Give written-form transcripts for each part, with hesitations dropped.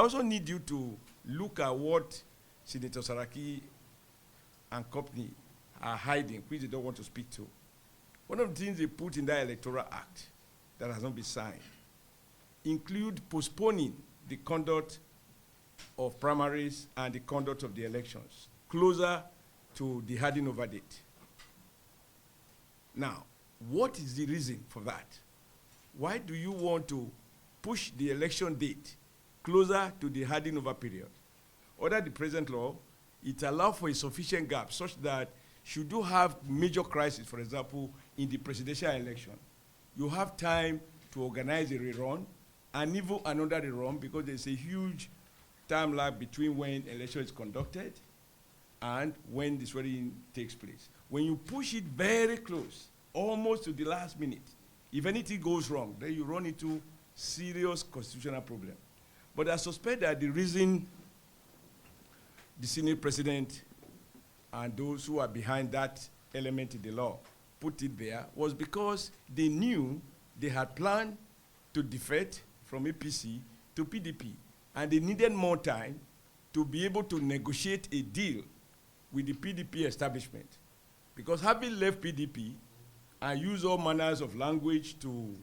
also need you to look at what Senator Saraki and company are hiding, which they don't want to speak to. One of the things they put in that Electoral Act that has not been signed include postponing the conduct of primaries and the conduct of the elections closer to the handing over date. Now, what is the reason for that? Why do you want to push the election date closer to the handing over period? Under the present law, it allows for a sufficient gap such that should you have major crisis, for example, in the presidential election, you have time to organize a rerun and even another rerun, because there's a huge time lag between when election is conducted and when the swearing takes place. When you push it very close, almost to the last minute, if anything goes wrong, then you run into serious constitutional problem. But I suspect that the reason the Senate President and those who are behind that element in the law put it there was because they knew they had planned to defect from APC to PDP, and they needed more time to be able to negotiate a deal with the PDP establishment. Because having left PDP and used all manners of language to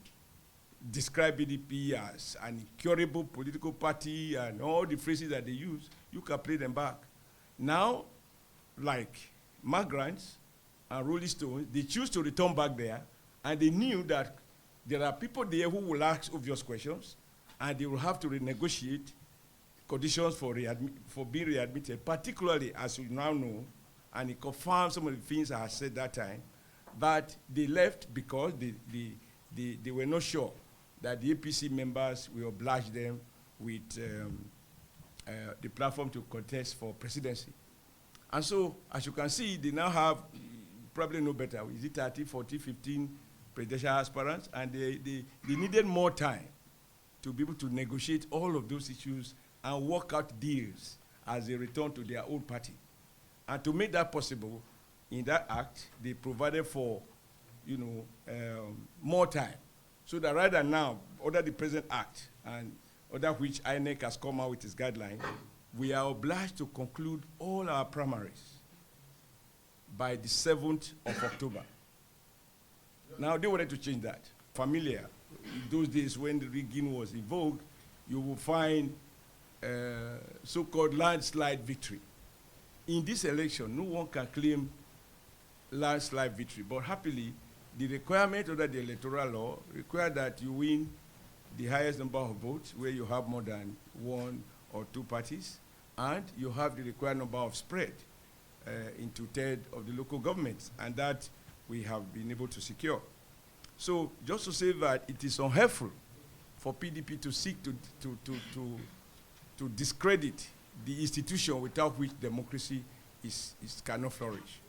describe PDP as an incurable political party and all the phrases that they use, you can play them back. Now, like migrants and Rolling Stones, they choose to return back there, and they knew that there are people there who will ask obvious questions, and they will have to renegotiate conditions for being readmitted, particularly, as you now know, and it confirms some of the things I said that time, that they left because they were not sure that the APC members will oblige them with the platform to contest for presidency. And so, as you can see, they now have, probably no better, is it 30, 40, 15 presidential aspirants, and they needed more time to be able to negotiate all of those issues and work out deals as they return to their old party. And to make that possible, in that act, they provided for, more time. So that rather now, under the present act, and under which INEC has come out with its guidelines, we are obliged to conclude all our primaries by the 7th of October. Now, they wanted to change that. Familiar, in those days when the rigging was in vogue, you will find so-called landslide victory. In this election, no one can claim landslide victory, but happily, the requirement under the electoral law require that you win the highest number of votes, where you have more than one or two parties, and you have the required number of spread in 2/3 of the local governments, and that we have been able to secure. So just to say that it is unhelpful for PDP to seek to discredit the institution without which democracy cannot flourish.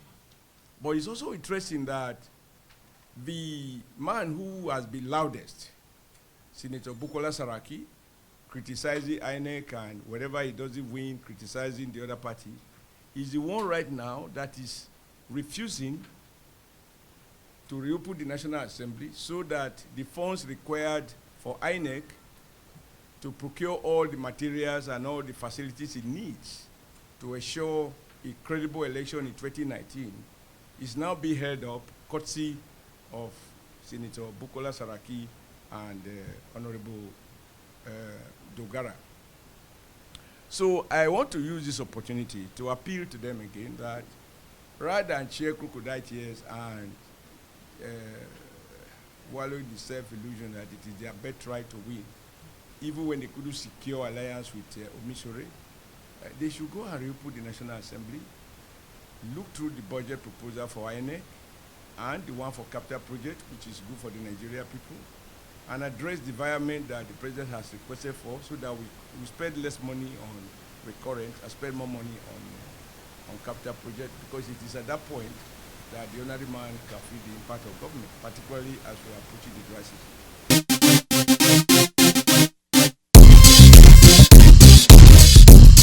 But it's also interesting that the man who has been loudest, Senator Bukola Saraki, criticizing INEC and wherever he doesn't win, criticizing the other party, is the one right now that is refusing to reopen the National Assembly so that the funds required for INEC to procure all the materials and all the facilities it needs to ensure a credible election in 2019 is now being held up courtesy of Senator Bukola Saraki and Honorable Dogara. So I want to use this opportunity to appeal to them again that rather than share crocodile tears and wallow in the self-illusion that it is their birthright to win, even when they couldn't secure alliance with Omisore, they should go and reopen the National Assembly, look through the budget proposal for INEC and the one for capital project, which is good for the Nigeria people, and address the environment that the president has requested for, so that we spend less money on recurrent and spend more money on capital project, because it is at that point that the ordinary man can feel the impact of government, particularly as we are approaching the dry season.